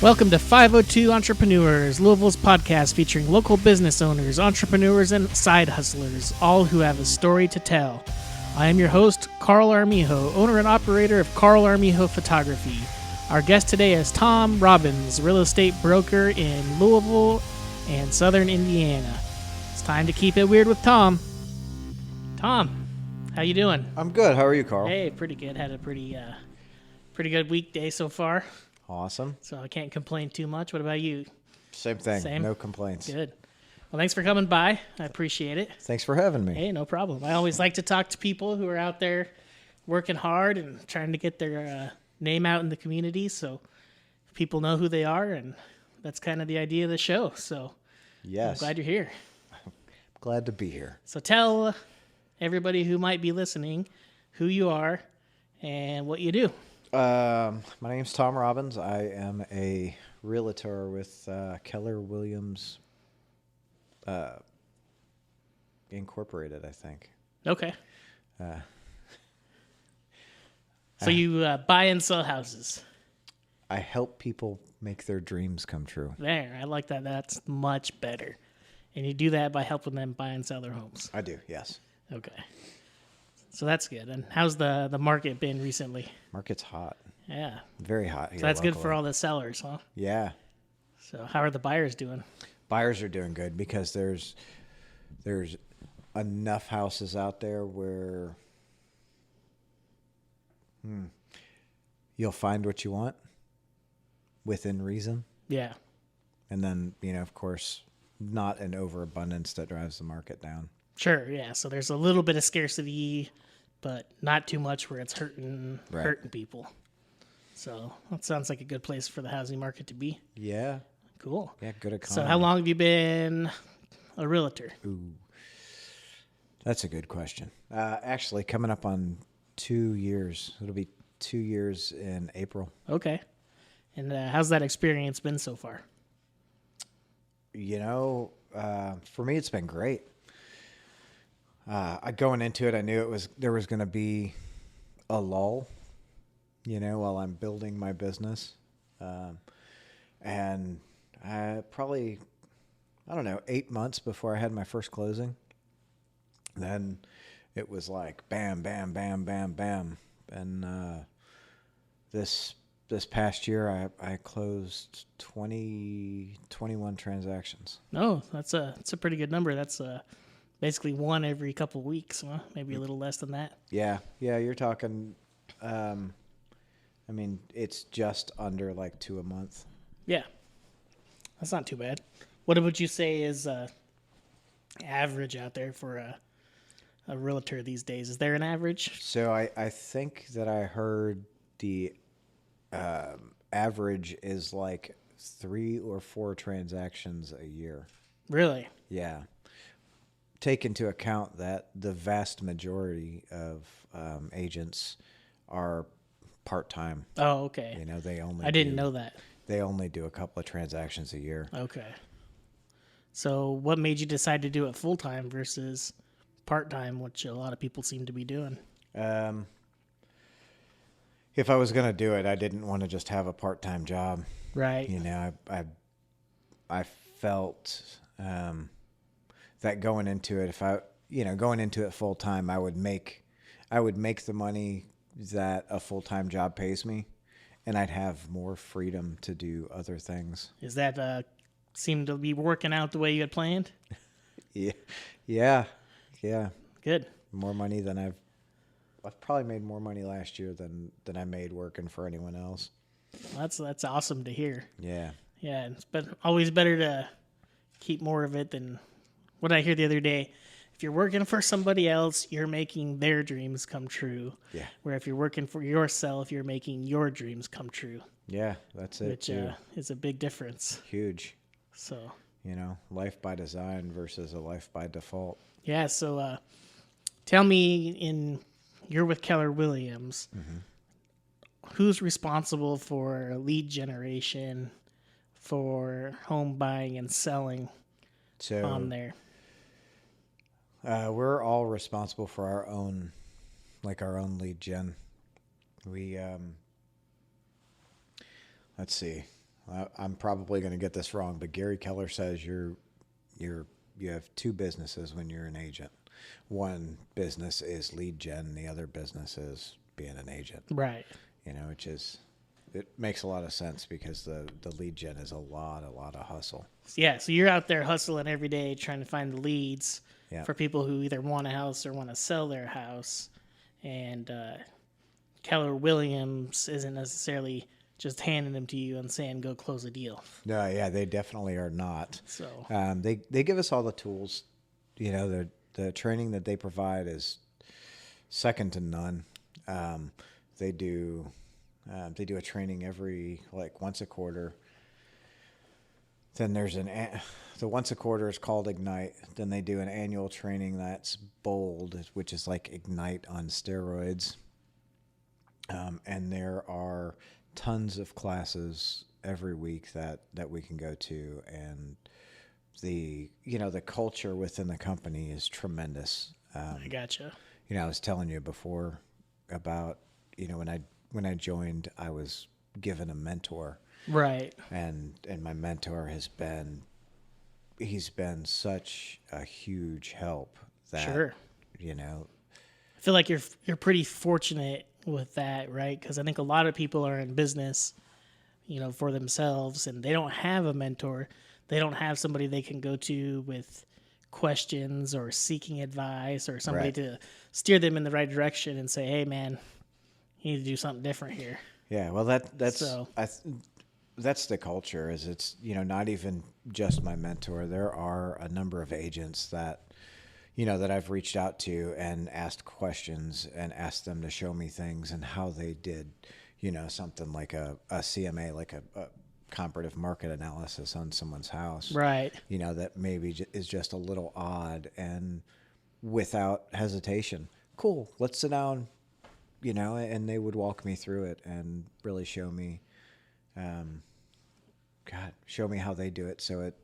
Welcome to 502 Entrepreneurs, Louisville's podcast featuring local business owners, entrepreneurs, and side hustlers, all who have a story to tell. I am your host, Carl Armijo, owner and operator of Carl Armijo Photography. Our guest today is Tom Robbins, real estate broker in Louisville and Southern Indiana. It's time to keep it weird with Tom. Tom, how you doing? I'm good. How are you, Carl? Hey, pretty good. Had a pretty good weekday so far. Awesome. So I can't complain too much. What about you? Same thing. Same? No complaints. Good. Well, thanks for coming by. I appreciate it. Thanks for having me. Hey, no problem. I always like to talk to people who are out there working hard and trying to get their name out in the community so people know who they are, and that's kind of the idea of the show. So Yes. I'm glad you're here. Glad to be here. So tell everybody who might be listening who you are and what you do. My name's Tom Robbins. I am a realtor with Keller Williams Incorporated, I think. Okay. So you buy and sell houses. I help people make their dreams come true. There, I like that. That's much better. And you do that by helping them buy and sell their homes. I do, yes. Okay. So that's good. And how's the market been recently? Market's hot. Yeah. Very hot here. So that's good locally. for all the sellers, huh? Yeah. So how are the buyers doing? Buyers are doing good because there's enough houses out there where you'll find what you want within reason. Yeah. And then, of course, not an overabundance that drives the market down. Sure, yeah. So there's a little bit of scarcity, but not too much where it's hurting people. So that sounds like a good place for the housing market to be. Yeah. Cool. Yeah, good economy. So how long have you been a realtor? Ooh, that's a good question. Actually, coming up on 2 years. It'll be 2 years in April. Okay. And how's that experience been so far? For me, it's been great. Going into it, I knew there was going to be a lull, while I'm building my business. And probably, 8 months before I had my first closing, then it was like bam, bam, bam, bam, bam. And this past year, I closed 21 transactions. No, that's a pretty good number. That's basically one every couple weeks, huh? Maybe a little less than that. Yeah, you're talking. It's just under like 2 a month. Yeah, that's not too bad. What would you say is average out there for a realtor these days? Is there an average? So I think that I heard the average is like 3 or 4 transactions a year. Really? Yeah. Take into account that the vast majority of agents are part-time. Oh, okay. I didn't know that. They only do a couple of transactions a year. Okay. So what made you decide to do it full-time versus part-time, which a lot of people seem to be doing? If I was going to do it, I didn't want to just have a part-time job. Right. I felt that going into it full-time, I would make the money that a full-time job pays me, and I'd have more freedom to do other things. Is that seem to be working out the way you had planned? Yeah. Good. More money than I've probably made more money last year than I made working for anyone else. That's awesome to hear. Yeah. Yeah, it's always better to keep more of it than what I hear the other day. If you're working for somebody else, you're making their dreams come true. Yeah. Where if you're working for yourself, you're making your dreams come true. Yeah, that's it. Which is a big difference. Huge. So. Life by design versus a life by default. Yeah. So, tell me, you're with Keller Williams. Mm-hmm. Who's responsible for lead generation, for home buying and selling on there? We're all responsible for our own lead gen. We, let's see, I'm probably going to get this wrong, but Gary Keller says you have two businesses when you're an agent. One business is lead gen, the other business is being an agent. Right. It makes a lot of sense because the lead gen is a lot of hustle. Yeah, so you're out there hustling every day trying to find the leads Yeah. for people who either want a house or want to sell their house. And Keller Williams isn't necessarily just handing them to you and saying, go close a deal. No, yeah, they definitely are not. So they give us all the tools. The training that they provide is second to none. They do a training every once a quarter. Then there's the once a quarter is called Ignite. Then they do an annual training that's Bold, which is like Ignite on steroids. And there are tons of classes every week that we can go to, and the culture within the company is tremendous. I gotcha. I was telling you before about when I joined, I was given a mentor. Right. And my mentor he's been such a huge help that, sure. I feel like you're pretty fortunate with that, right? Because I think a lot of people are in business, for themselves, and they don't have a mentor. They don't have somebody they can go to with questions or seeking advice or somebody Right. to steer them in the right direction and say, hey, man, you need to do something different here. Yeah, well, that's the culture. Is it's not even just my mentor. There are a number of agents that that I've reached out to and asked questions and asked them to show me things and how they did something like a CMA, like a comparative market analysis on someone's house. Right. That maybe is just a little odd, and without hesitation, cool, let's sit down. And they would walk me through it and really show me, show me how they do it. So it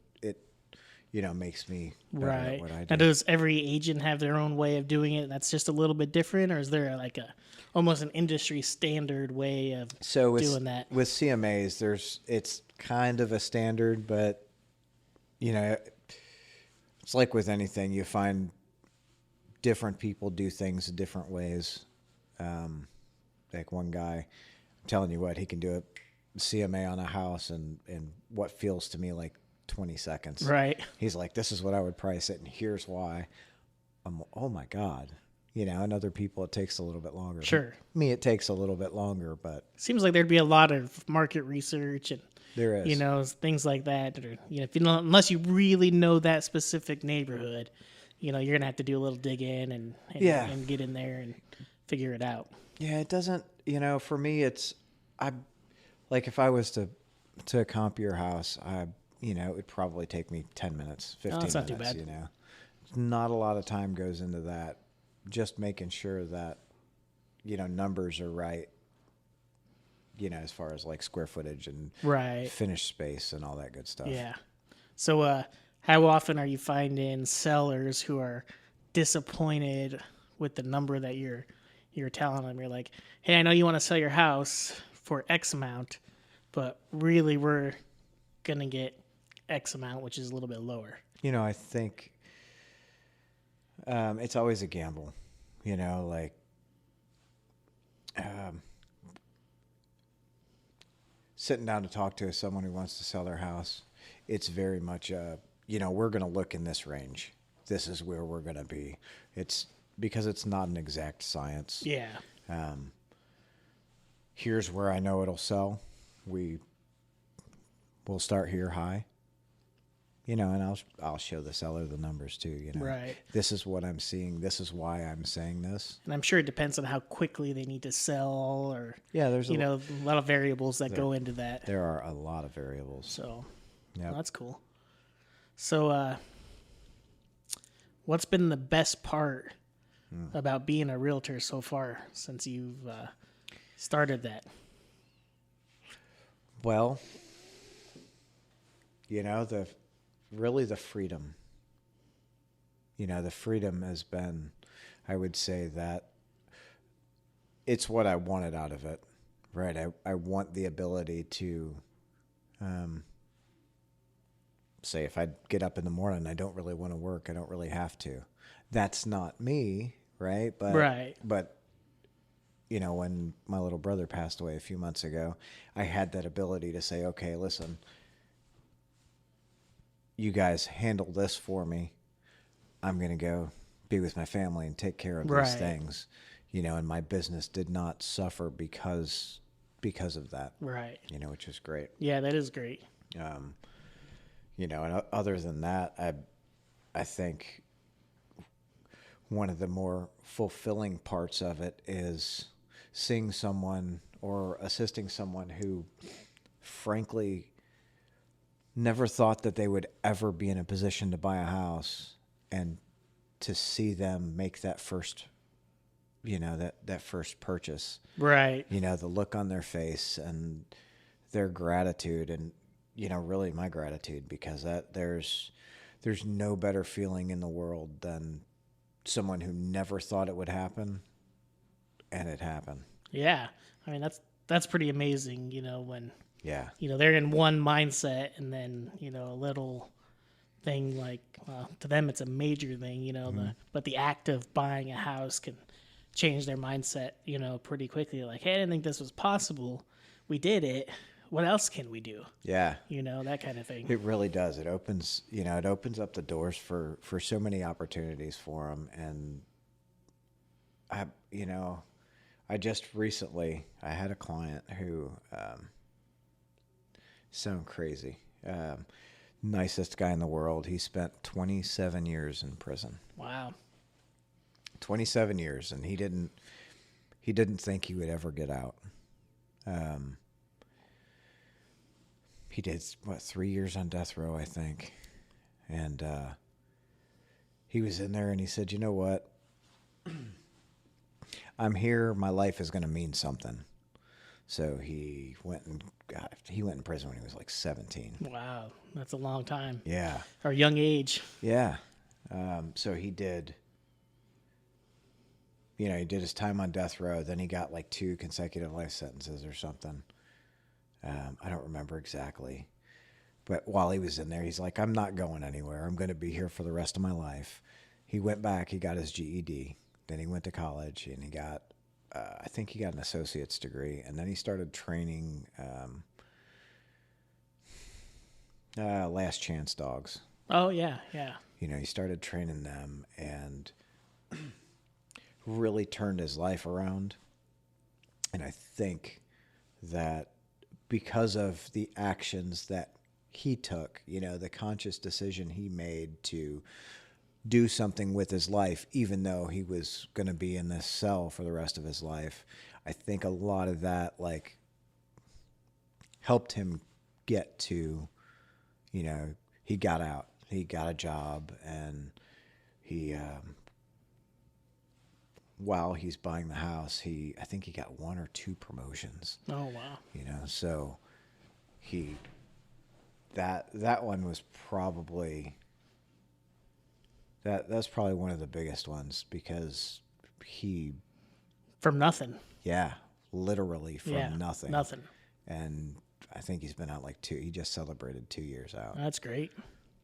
makes me better Right. at what I do. Now, does every agent have their own way of doing it that's just a little bit different, or is there almost an industry standard way of doing that? With CMAs, it's kind of a standard, but it's like with anything, you find different people do things different ways. Like one guy, I'm telling you what, he can do a CMA on a house in what feels to me like 20 seconds. Right. He's like, this is what I would price it, and here's why. Oh my God. And other people it takes a little bit longer. Sure. Me, it takes a little bit longer, but Seems like there'd be a lot of market research and there is. Things like that. Or, unless you really know that specific neighborhood, you're gonna have to do a little dig in and get in there and figure it out. Yeah, it doesn't. For me, if I was to comp your house, it would probably take me 10 minutes, 15 that's minutes. not too bad. Not a lot of time goes into that. Just making sure that numbers are right. As far as like square footage and Right. finished space and all that good stuff. Yeah. So, how often are you finding sellers who are disappointed with the number that you're telling them? You're like, hey, I know you want to sell your house for X amount, but really we're going to get X amount, which is a little bit lower. I think it's always a gamble, sitting down to talk to someone who wants to sell their house. It's very much, we're going to look in this range. This is where we're going to be. It's because it's not an exact science. Yeah. Here's where I know it'll sell. We'll start here high. And I'll show the seller the numbers too. Right. This is what I'm seeing. This is why I'm saying this. And I'm sure it depends on how quickly they need to sell, or There's a lot of variables that go into that. There are a lot of variables. So Yep. that's cool. So, what's been the best part about being a realtor so far since you've started that? Well, the freedom. The freedom has been, I would say that it's what I wanted out of it, right? I want the ability to Say if I get up in the morning, I don't really want to work. I don't really have to. That's not me, right? But when my little brother passed away a few months ago, I had that ability to say, okay, listen, you guys handle this for me. I'm going to go be with my family and take care of these things, and my business did not suffer because of that. Right. Which is great. Yeah, that is great. And other than that, I think one of the more fulfilling parts of it is seeing someone or assisting someone who frankly never thought that they would ever be in a position to buy a house, and to see them make that first, that first purchase. Right. The look on their face and their gratitude, and really my gratitude, because there's no better feeling in the world than someone who never thought it would happen, and it happened. Yeah. I mean, that's pretty amazing, when Yeah. They're in one mindset, and then, a little thing like, well, to them it's a major thing, but the act of buying a house can change their mindset, pretty quickly. Like, hey, I didn't think this was possible. We did it. What else can we do? Yeah. That kind of thing. It really does. It opens up the doors for so many opportunities for them. And I just recently, I had a client who, sound crazy, nicest guy in the world. He spent 27 years in prison. Wow. 27 years. And he didn't think he would ever get out. He did 3 years on death row, I think. And, he was in there and he said, you know what? I'm here. My life is going to mean something. So he went in prison when he was like 17. Wow. That's a long time. Yeah. Or young age. Yeah. So he did his time on death row. Then he got like 2 consecutive life sentences or something. I don't remember exactly. But while he was in there, he's like, I'm not going anywhere. I'm going to be here for the rest of my life. He went back. He got his GED. Then he went to college, and he got, I think he got an associate's degree. And then he started training last chance dogs. Oh, yeah, yeah. He started training them and really turned his life around. And I think that because of the actions that he took, the conscious decision he made to do something with his life, even though he was going to be in this cell for the rest of his life, I think a lot of that helped him get to, he got out, he got a job, and he, while he's buying the house, I think he got 1 or 2 promotions. Oh, wow. So that one was probably, that's probably one of the biggest ones, because from nothing. Yeah, literally from nothing. Nothing. And I think he's been out he just celebrated 2 years out. That's great.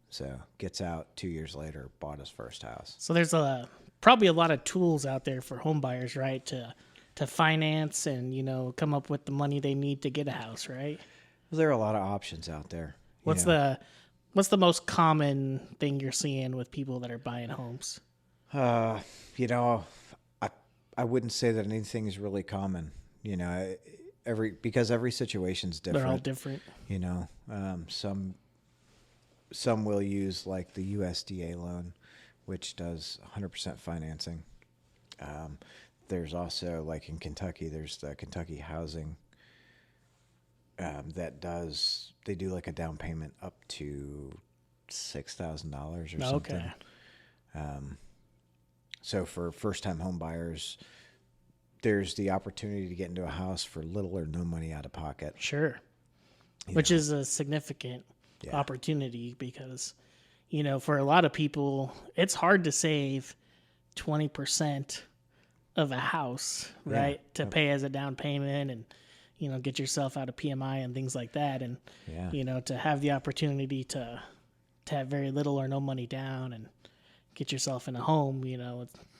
So gets out 2 years later, bought his first house. So there's probably a lot of tools out there for home buyers, right? To finance and, come up with the money they need to get a house, right? There are a lot of options out there. What's the most common thing you're seeing with people that are buying homes? I wouldn't say that anything is really common. Because every situation's different. They're all different. Some will use like the USDA loan, which does 100% financing. There's also, like in Kentucky, there's the Kentucky Housing they do like a down payment up to $6,000 or something. Okay. So for first-time home buyers, there's the opportunity to get into a house for little or no money out of pocket. Sure. Which is a significant opportunity because, for a lot of people, it's hard to save 20% of a house, right? To pay as a down payment and, get yourself out of PMI and things like that. And, Yeah. To have the opportunity to have very little or no money down and get yourself in a home,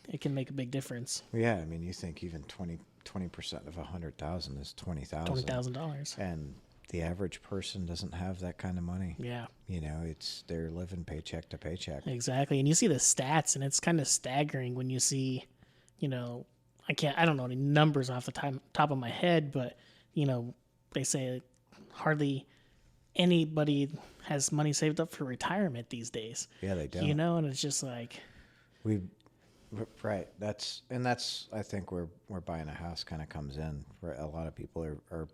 it can make a big difference. Yeah. I mean, you think even 20% of 100,000 is $20,000. $20,000. And the average person doesn't have that kind of money. Yeah. They're living paycheck to paycheck. Exactly. And you see the stats, and it's kind of staggering when you see, I don't know any numbers off the top of my head, but, they say hardly anybody has money saved up for retirement these days. Yeah, they don't. And it's just like, right. That's I think where buying a house kind of comes in. Where a lot of people are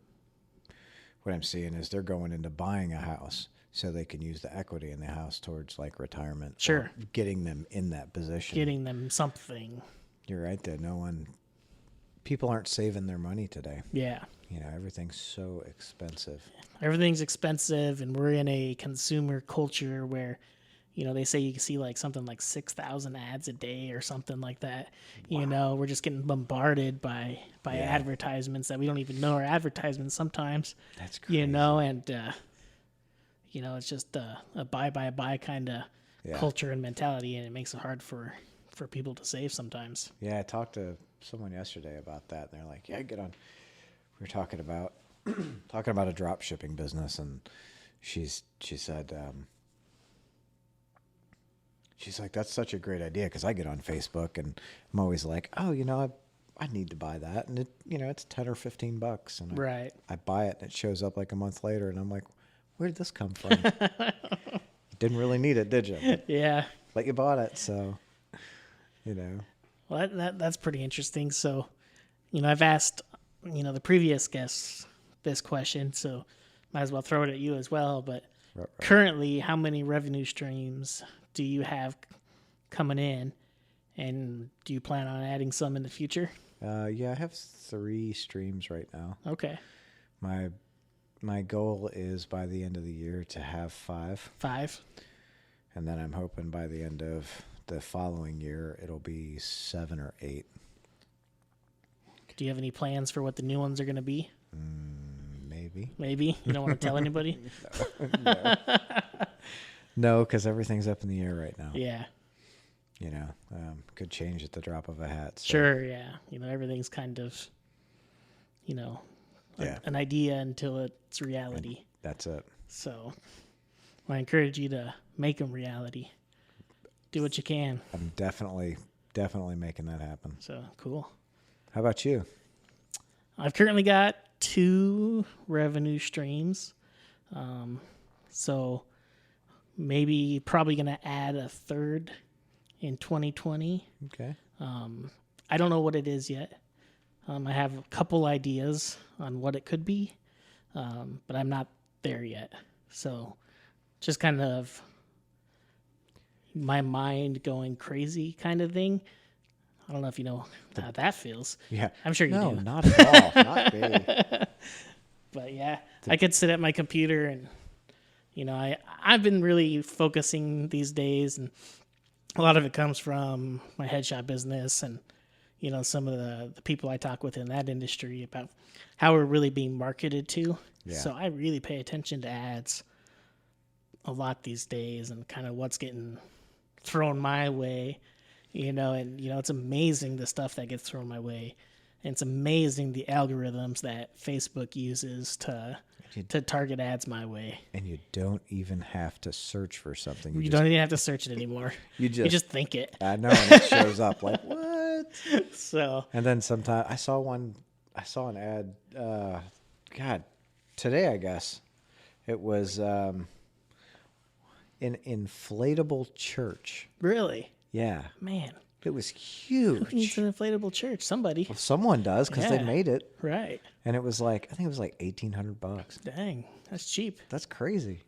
what I'm seeing is they're going into buying a house so they can use the equity in the house towards like retirement. Sure. Or getting them in that position. Getting them something. You're right there. People aren't saving their money today. Yeah. Everything's so expensive. Everything's expensive, and we're in a consumer culture where, they say you can see like something like 6,000 ads a day or something like that. Wow. We're just getting bombarded by advertisements that we don't even know are advertisements sometimes. That's crazy. And it's just a buy kind of culture and mentality, and it makes it hard for people to save sometimes. Yeah, I talked to someone yesterday about that, and they're like, "Yeah, get on." We were talking about a drop shipping business, and she said, she's like, "That's such a great idea," because I get on Facebook and I'm always like, "Oh, I need to buy that," and it's $10 or $15, and Right. I buy it, and it shows up like a month later, and I'm like, "Where did this come from?" You didn't really need it, did you? Yeah. But you bought it, so Well, that's pretty interesting. So, I've asked, the previous guests this question, so might as well throw it at you as well. But Right. Currently, how many revenue streams do you have coming in, and do you plan on adding some in the future? Yeah, I have 3 streams right now. Okay. My goal is by the end of the year to have 5. 5. And then I'm hoping by the end of the following year, it'll be 7 or 8. Do you have any plans for what the new ones are going to be? Maybe. Maybe? You don't want to tell anybody? No, because everything's up in the air right now. Yeah. Could change at the drop of a hat. So. Sure, yeah. Everything's kind of, an idea until it's reality. And that's it. So I encourage you to make them reality. Do what you can. I'm definitely making that happen. So cool. How about you? I've currently got 2 revenue streams. So probably going to add a third in 2020. Okay. I don't know what it is yet. I have a couple ideas on what it could be, but I'm not there yet. So just kind of my mind going crazy kind of thing. I don't know if you know how that feels. Yeah. I'm sure you do. No, not at all. Not me. But yeah, I could sit at my computer and, I've been really focusing these days, and a lot of it comes from my headshot business and, some of the people I talk with in that industry about how we're really being marketed to. Yeah. So I really pay attention to ads a lot these days and kind of what's getting thrown my way, and, it's amazing the stuff that gets thrown my way. And it's amazing the algorithms that Facebook uses to target ads my way. And you don't even have to search for something. You don't even have to search it anymore. You just think it. I know, and it shows up like, what? So. And then sometimes I saw an ad, today, I guess. It was an inflatable church. Really? Yeah. Man. It was huge. Who needs an inflatable church? Somebody. Well, someone does because they made it. Right. And it was like, I think it was like $1,800. Dang. That's cheap. That's crazy.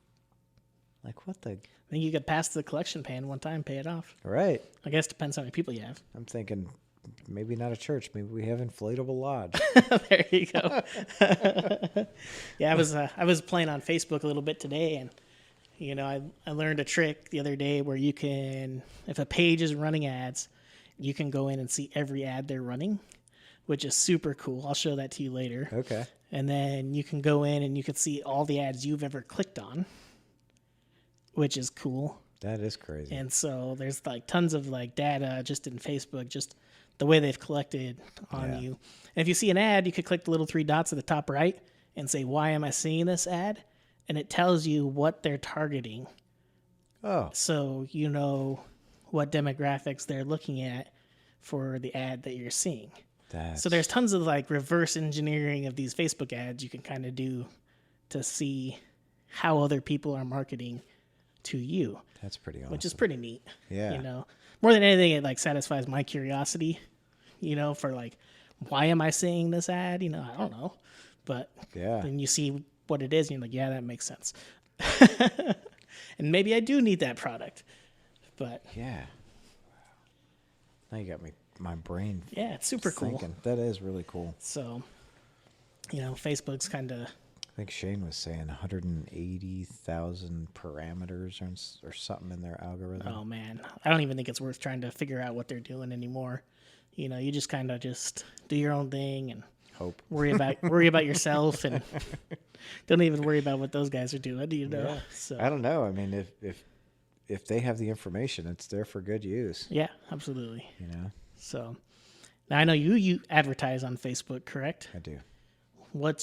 Like, what the? I think you could pass the collection pan one time, pay it off. Right. I guess it depends how many people you have. I'm thinking maybe not a church. Maybe we have inflatable lodge. There you go. Yeah, I was playing on Facebook a little bit today, and I learned a trick the other day where you can, if a page is running ads, you can go in and see every ad they're running, which is super cool. I'll show that to you later. Okay. And then you can go in and you can see all the ads you've ever clicked on, which is cool. That is crazy. And so there's like tons of like data just in Facebook, just the way they've collected on you. And if you see an ad, you could click the little 3 dots at the top right and say, why am I seeing this ad? And it tells you what they're targeting. Oh. So you know what demographics they're looking at for the ad that you're seeing. So there's tons of like reverse engineering of these Facebook ads you can kind of do to see how other people are marketing to you. That's pretty awesome. Which is pretty neat. Yeah. You know, more than anything, it like satisfies my curiosity, you know, for like, why am I seeing this ad? You know, I don't know. But then you see what it is and you're like, yeah, that makes sense. And maybe I do need that product. But yeah. Now you got my brain. Yeah, it's super cool. That is really cool. So, you know, Facebook's kind of. I think Shane was saying 180,000 parameters or something in their algorithm. Oh man, I don't even think it's worth trying to figure out what they're doing anymore. You know, you just kind of just do your own thing and hope. Worry about yourself and don't even worry about what those guys are doing. You know. Yeah. So I don't know. I mean, if they have the information, it's there for good use. Yeah, absolutely. You know. So now I know you advertise on Facebook, correct? I do. Do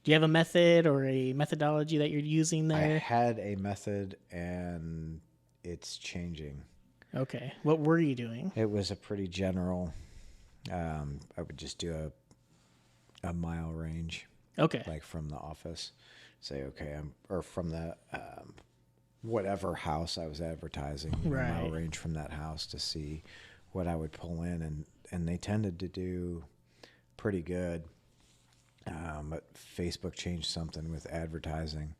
you have a method or a methodology that you're using there? I had a method and it's changing. Okay. What were you doing? It was a pretty general. I would just do a mile range. Okay. Like from the office. Say, okay, or from the whatever house I was advertising. Right. A mile range from that house to see what I would pull in. And they tended to do pretty good. But Facebook changed something with advertising.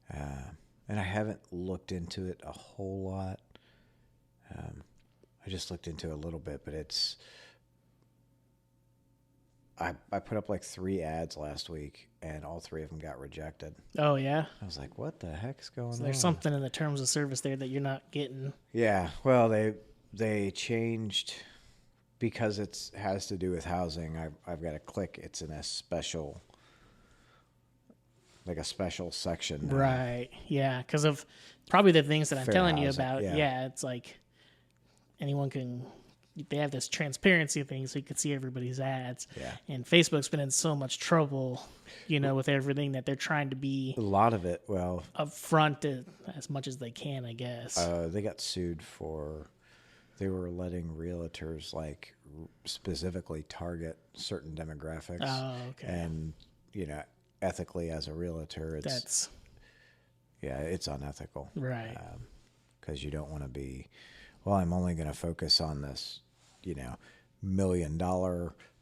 And I haven't looked into it a whole lot. I just looked into it a little bit, but I put up like 3 ads last week and all 3 of them got rejected. Oh yeah. I was like, what the heck's going on? There's something in the terms of service there that you're not getting. Yeah. Well, they changed because it has to do with housing. I've got to click. It's in a special section now. Right. Yeah. Because of probably the things that I'm Fair telling you housing, about. yeah. It's like they have this transparency thing so you can see everybody's ads. Yeah. And Facebook's been in so much trouble, you know, with everything that they're trying to be A lot of it, well, upfront as much as they can, I guess. they got sued they were letting realtors like specifically target certain demographics. Oh, okay. And, you know, ethically as a realtor, it's unethical. Right. Because you don't want to be, well, I'm only going to focus on this, you know, $1 million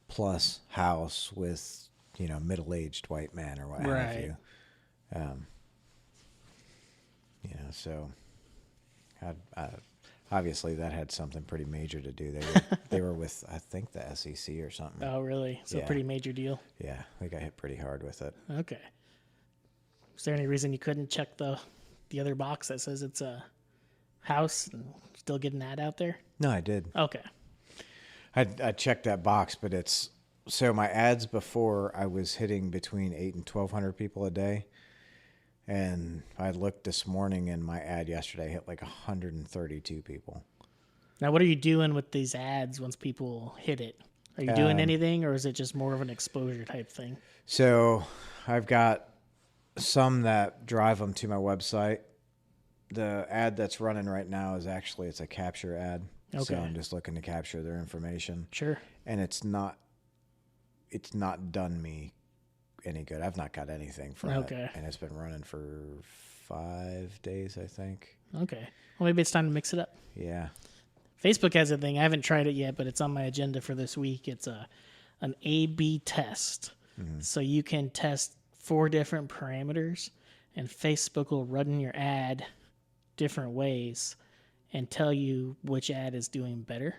plus house with, you know, middle-aged white man or what have you. You know, so obviously that had something pretty major to do. They were with, I think, the SEC or something. Oh, really? So Yeah. pretty major deal. Yeah, they got hit pretty hard with it. Okay. Is there any reason you couldn't check the other box that says it's a house and still get an ad out there? No, I did. Okay. I checked that box, but so my ads before I was hitting between 800 and 1,200 people a day. And I looked this morning and my ad yesterday hit like 132 people. Now, what are you doing with these ads once people hit it? Are you doing anything, or is it just more of an exposure type thing? So I've got some that drive them to my website. The ad that's running right now is it's a capture ad. Okay. So I'm just looking to capture their information. Sure. And it's not done me any good. I've not got anything from it. And it's been running for 5 days, I think. Okay. Well, maybe it's time to mix it up. Yeah. Facebook has a thing. I haven't tried it yet, but it's on my agenda for this week. It's an A/B test. Mm-hmm. So you can test 4 different parameters, and Facebook will run your ad different ways and tell you which ad is doing better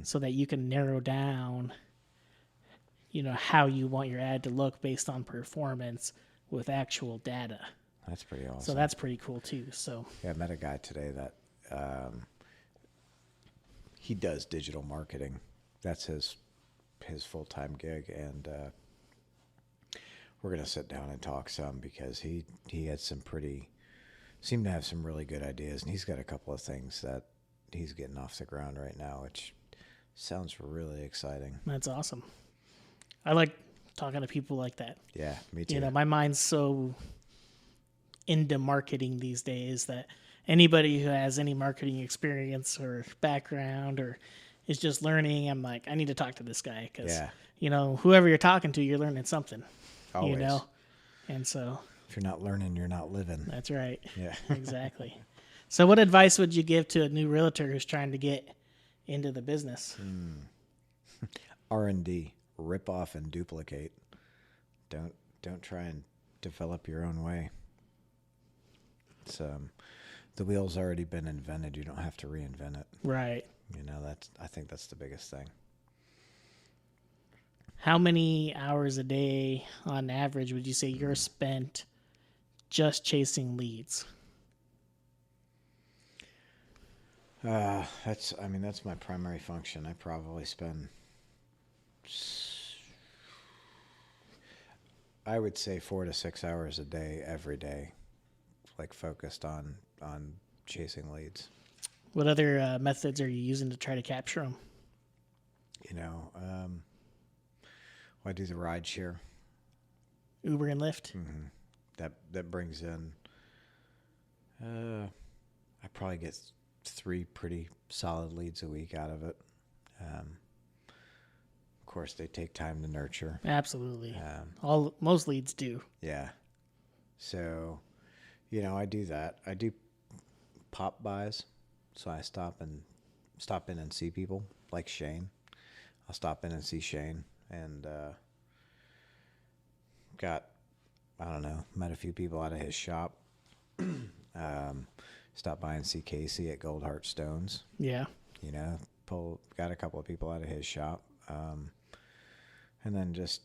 so that you can narrow down, you know, how you want your ad to look based on performance with actual data. That's pretty awesome. So that's pretty cool too. So yeah, I met a guy today that he does digital marketing. That's his his full-time gig, and we're gonna sit down and talk some because he had seemed to have some really good ideas, and he's got a couple of things that he's getting off the ground right now, which sounds really exciting. That's awesome. I like talking to people like that. Yeah, me too. You know, my mind's so into marketing these days that anybody who has any marketing experience or background or is just learning, I'm like, I need to talk to this guy because, you know, whoever you're talking to, you're learning something. Always. You know? And so. If you're not learning, you're not living. That's right. Yeah. Exactly. So what advice would you give to a new realtor who's trying to get into the business? R&D. Rip off and duplicate. Don't try and develop your own way. It's the wheel's already been invented. You don't have to reinvent it. Right. You know, I think that's the biggest thing. How many hours a day on average would you say you're spent just chasing leads? That's my primary function. I probably spend, I would say 4 to 6 hours a day, every day, like focused on chasing leads. What other methods are you using to try to capture them? You know, I do the ride share. Uber and Lyft? Mm-hmm. That brings in, I probably get 3 pretty solid leads a week out of it. Of course, they take time to nurture. Absolutely. Most leads do. Yeah. So, you know, I do that. I do pop buys. So I stop in and see people like Shane. I'll stop in and see Shane, and met a few people out of his shop. Stop by and see Casey at Gold Heart Stones. Yeah. You know, got a couple of people out of his shop. And then just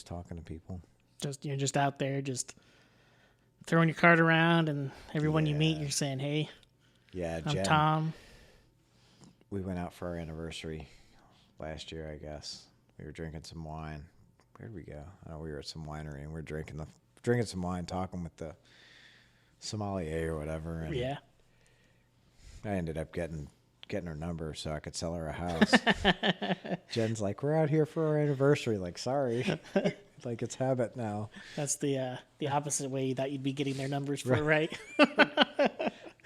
talking to people. You're just out there, just throwing your card around, and everyone you meet, you're saying, "Hey, yeah, I'm Jen, Tom." We went out for our anniversary last year, I guess. We were drinking some wine. Where did we go? Oh, we were at some winery, and we were drinking some wine, talking with the sommelier or whatever. And yeah. I ended up getting her number so I could sell her a house. Jen's like, "We're out here for our anniversary." Like, sorry. Like, it's habit now. That's the opposite way you thought you'd be getting their numbers for, right?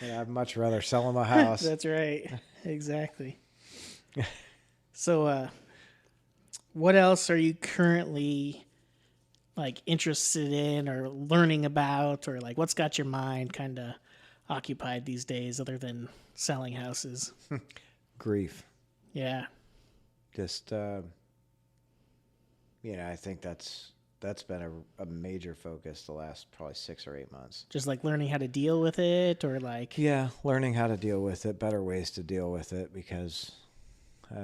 Yeah, I'd much rather sell them a house. That's right. Exactly. So, what else are you currently like interested in or learning about, or like what's got your mind kind of occupied these days other than selling houses? Grief. Yeah. Just, I think that's been a major focus the last probably 6 or 8 months. Just like learning how to deal with it, or like... Yeah, learning how to deal with it, better ways to deal with it, because, we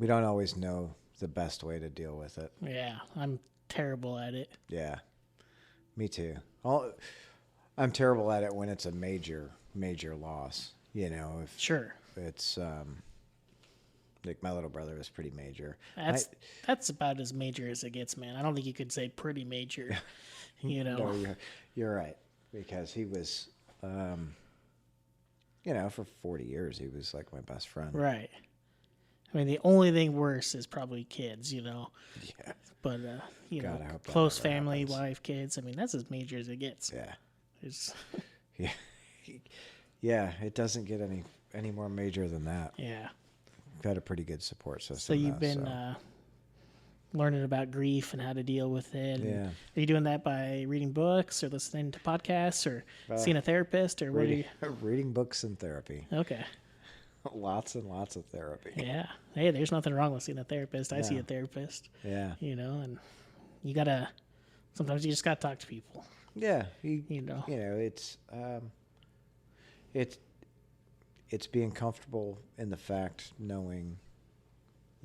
don't always know the best way to deal with it. Yeah, I'm terrible at it. Yeah, me too. I'm terrible at it when it's a major loss. Sure. It's like my little brother was pretty major. That's about as major as it gets, man. I don't think you could say pretty major. No, you're right, because he was, for 40 years he was like my best friend. Right. I mean, the only thing worse is probably kids, Yeah. But God, I hope that close never family, happens. Wife, kids. I mean, that's as major as it gets. Yeah. It's... Yeah. Yeah, it doesn't get any more major than that. Yeah. We've got a pretty good support system. So you've been learning about grief and how to deal with it. Yeah. Are you doing that by reading books or listening to podcasts or seeing a therapist, or what are you? Reading books and therapy. Okay. Lots and lots of therapy. Yeah. Hey, there's nothing wrong with seeing a therapist. I see a therapist. Yeah. And sometimes you just gotta talk to people. Yeah. It's being comfortable in the fact, knowing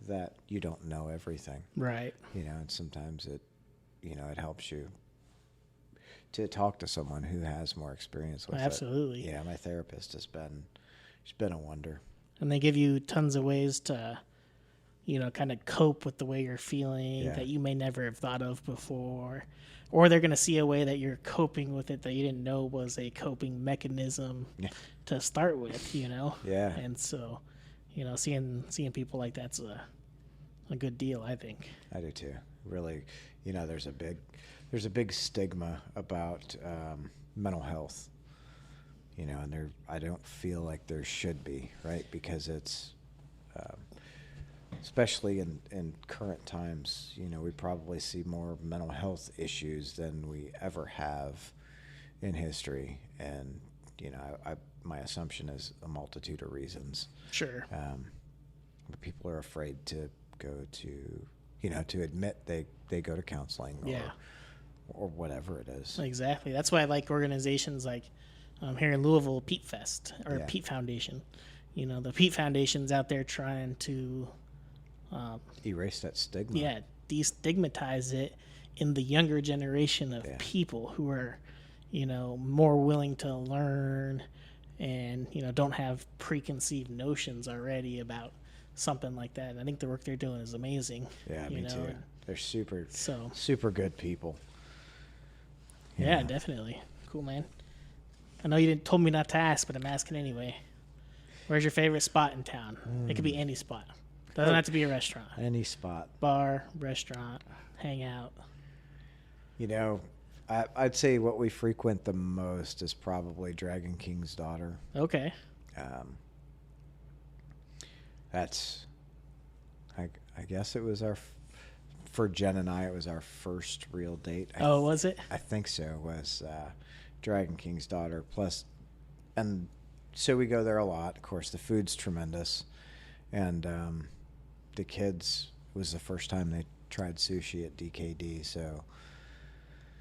that you don't know everything. Right. And sometimes it helps you to talk to someone who has more experience with Absolutely. it. Yeah, my therapist she's been a wonder. And they give you tons of ways to, kind of cope with the way you're feeling that you may never have thought of before. Or they're going to see a way that you're coping with it that you didn't know was a coping mechanism to start with, Yeah. And so, seeing people like that's a good deal, I think. I do too. Really, there's a big stigma about mental health, and I don't feel like there should be, right? Because it's, especially in current times, we probably see more mental health issues than we ever have in history. And, my assumption is a multitude of reasons. Sure. But people are afraid to go to, to admit they go to counseling or whatever it is. Exactly. That's why I like organizations like here in Louisville, Pete Fest or Pete Foundation. The Pete Foundation's out there trying to erase that stigma. Yeah, destigmatize it in the younger generation of people who are, more willing to learn and, don't have preconceived notions already about something like that. And I think the work they're doing is amazing. Yeah, me too. They're super good people. Yeah, definitely. Cool, man. I know you didn't told me not to ask, but I'm asking anyway. Where's your favorite spot in town? It could be any spot. Doesn't have to be a restaurant. Any spot. Bar, restaurant, hang out. I'd say what we frequent the most is probably Dragon King's Daughter. Okay. That's, I guess it was for Jen and I, it was our first real date. Was it? I think so, was Dragon King's Daughter. Plus, and so we go there a lot. Of course, the food's tremendous. And the kids, it was the first time they tried sushi at DKD, so.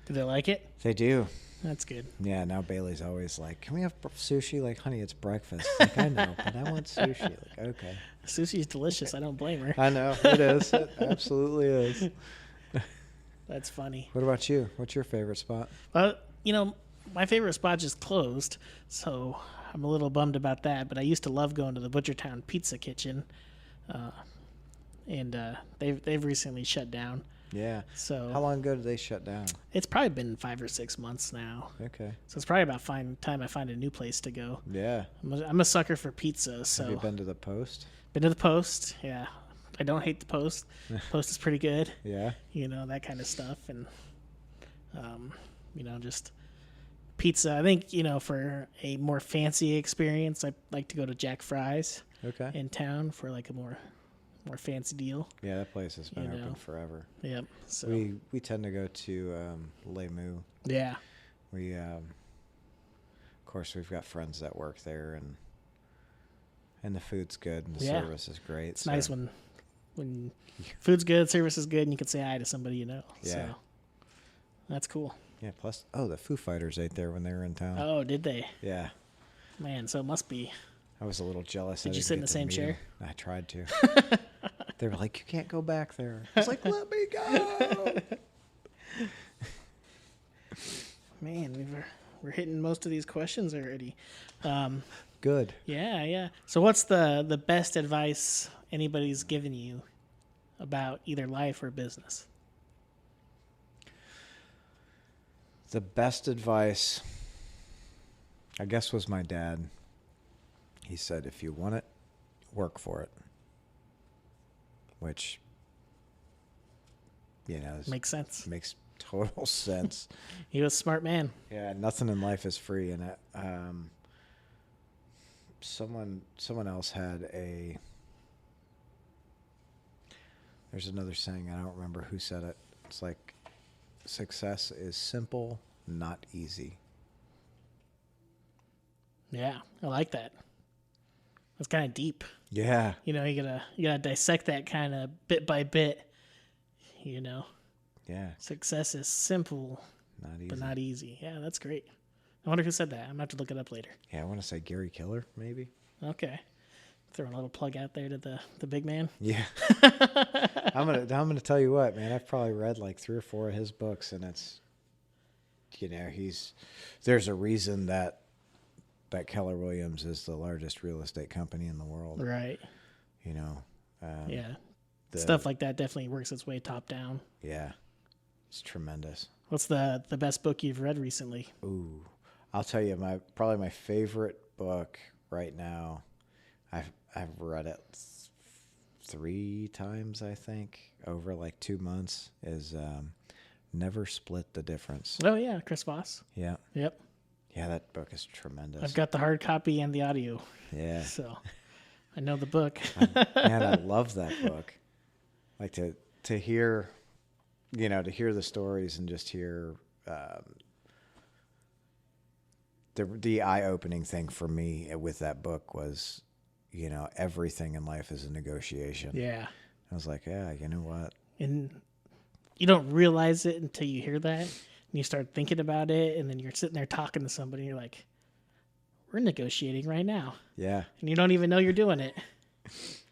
Do they like it? They do. That's good. Yeah, now Bailey's always like, can we have sushi? Like, honey, it's breakfast. Like, I know, but I want sushi. Like, okay. Sushi's delicious. I don't blame her. I know. It is. It absolutely is. That's funny. What about you? What's your favorite spot? Well, my favorite spot just closed, so I'm a little bummed about that. But I used to love going to the Butchertown Pizza Kitchen, and they've recently shut down. Yeah. So how long ago did they shut down? It's probably been 5 or 6 months now. Okay. So it's probably about time I find a new place to go. Yeah. I'm a sucker for pizza. So have you been to the Post? Been to the Post. Yeah. I don't hate the Post. Post is pretty good. Yeah. That kind of stuff, and just pizza. I think for a more fancy experience, I like to go to Jack Fry's. Okay. In town for like a more fancy deal. Yeah, that place has been open forever. Yep. So we tend to go to Les Moo. Yeah. We of course we've got friends that work there, and the food's good and the service is great. It's nice when food's good, service is good, and you can say hi to somebody you know. Yeah. So that's cool. Yeah. Plus, the Foo Fighters ate there when they were in town. Oh, did they? Yeah. Man, so it must be. I was a little jealous. Did you sit in the same chair? I tried to. They were like, you can't go back there. I was like, let me go. Man, we're hitting most of these questions already. Good. Yeah. So what's the best advice anybody's given you about either life or business? The best advice, I guess, was my dad. He said, if you want it, work for it. Which, makes sense. Makes total sense. He was a smart man. Yeah, nothing in life is free. And someone else had there's another saying, I don't remember who said it. It's like, success is simple, not easy. Yeah, I like that. That's kind of deep. Yeah. You gotta dissect that kind of bit by bit. Yeah. Success is simple, but not easy. Yeah, that's great. I wonder who said that. I'm gonna have to look it up later. Yeah, I want to say Gary Killer, maybe. Okay. Throwing a little plug out there to the big man. Yeah. I'm gonna tell you what, man. I've probably read like 3 or 4 of his books, and it's there's a reason that Keller Williams is the largest real estate company in the world. Right. Yeah. Stuff like that definitely works its way top down. Yeah. It's tremendous. What's the best book you've read recently? Ooh, I'll tell you, probably my favorite book right now. I've read it 3 times, I think, over like 2 months. Is Never Split the Difference. Oh yeah, Chris Voss. Yeah. Yep. Yeah, that book is tremendous. I've got the hard copy and the audio. Yeah. So I know the book. Man, I love that book. Like to hear, to hear the stories and just hear the eye-opening thing for me with that book was, everything in life is a negotiation. Yeah. I was like, yeah, you know what? And you don't realize it until you hear that. And you start thinking about it, and then you're sitting there talking to somebody, and you're like, we're negotiating right now. Yeah. And you don't even know you're doing it.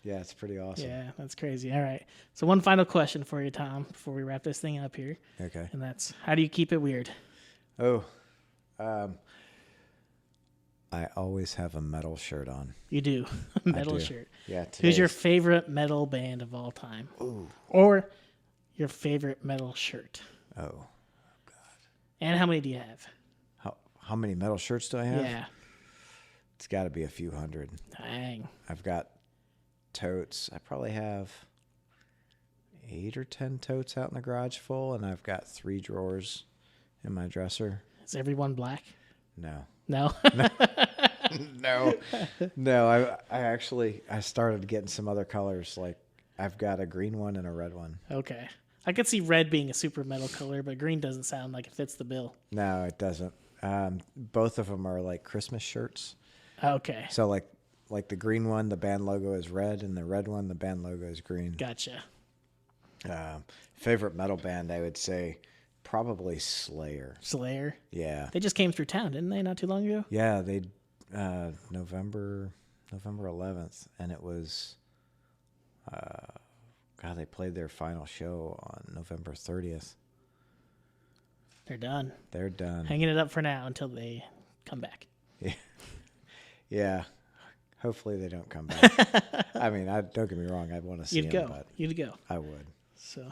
Yeah, it's pretty awesome. Yeah, that's crazy. All right. So one final question for you, Tom, before we wrap this thing up here. Okay. And that's, how do you keep it weird? Oh, I always have a metal shirt on. You do. A metal do. shirt. Yeah. Who's your favorite metal band of all time? Ooh. Or your favorite metal shirt? Oh. And how many do you have? How many metal shirts do I have? Yeah. It's got to be a few hundred. Dang. I've got totes. I probably have 8 or 10 totes out in the garage full, and I've got 3 drawers in my dresser. Is everyone black? No. No? No. I started getting some other colors. Like I've got a green one and a red one. Okay. I could see red being a super metal color, but green doesn't sound like it fits the bill. No, it doesn't. Both of them are like Christmas shirts. Okay. So like the green one, the band logo is red, and the red one, the band logo is green. Gotcha. Favorite metal band, I would say probably Slayer. Slayer? Yeah. They just came through town, didn't they, not too long ago? Yeah, they November 11th, and it was they played their final show on November 30th. They're done. They're done. Hanging it up for now until they come back. Yeah. Yeah. Hopefully they don't come back. I mean, don't get me wrong. I'd want to see them. You'd go. I would. So,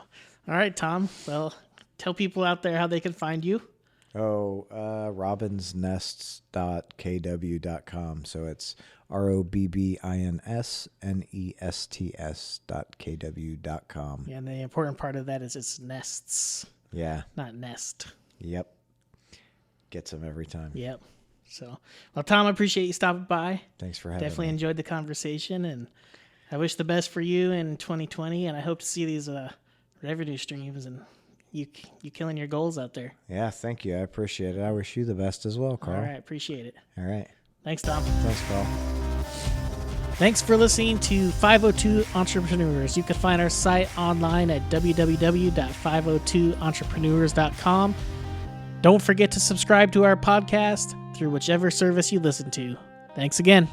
all right, Tom. Well, tell people out there how they can find you. Oh, robbinsnests.kw.com. So it's ROBBINSNESTS.kw.com. Yeah, and the important part of that is it's nests. Yeah. Not nest. Yep. Gets them every time. Yep. So, well, Tom, I appreciate you stopping by. Thanks for having me. Definitely enjoyed the conversation, and I wish the best for you in 2020, and I hope to see these revenue streams and you killing your goals out there. Yeah, thank you. I appreciate it. I wish you the best as well, Carl. All right, appreciate it. All right. Thanks, Tom. Thanks, Carl. Thanks for listening to 502 Entrepreneurs. You can find our site online at www.502entrepreneurs.com. Don't forget to subscribe to our podcast through whichever service you listen to. Thanks again.